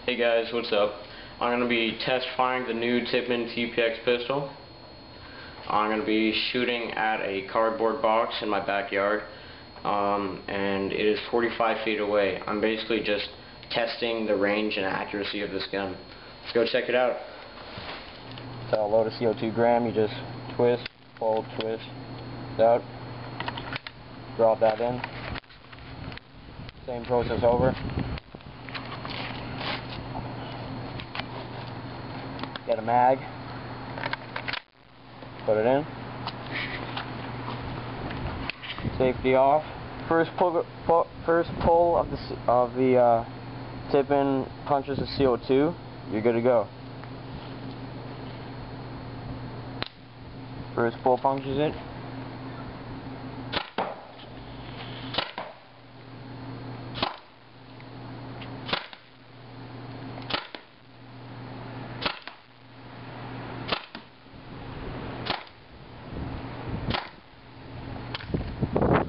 Hey guys, what's up? I'm going to be test firing the new Tippmann Tpx pistol. I'm going to be shooting at a cardboard box in my backyard, and it is 45 feet away. I'm basically just testing the range and accuracy of this gun. Let's go check it out. So I'll load a CO2 gram, you just twist, fold, twist, out, drop that in. Same process over. Get a mag, put it in, safety off. First pull of the Tippmann punches the CO2, you're good to go. First pull punctures it.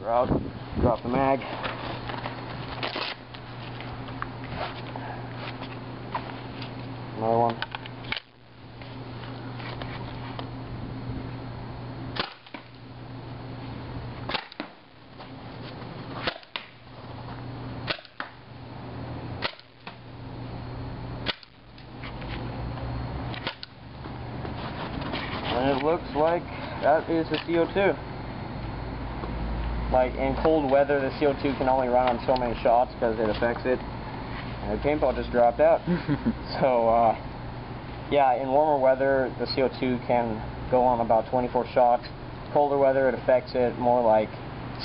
Out, drop the mag. Another one. And it looks like that is the CO2. Like in cold weather, the CO2 can only run on so many shots because it affects it. And the paintball just dropped out. So, yeah, in warmer weather, the CO2 can go on about 24 shots. Colder weather, it affects it more like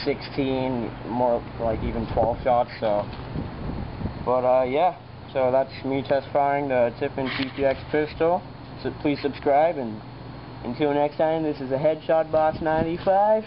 16, more like even 12 shots. So, but yeah, so that's me test firing the Tippmann Tpx pistol. So please subscribe, and until next time, this is a Headshot Boss 95.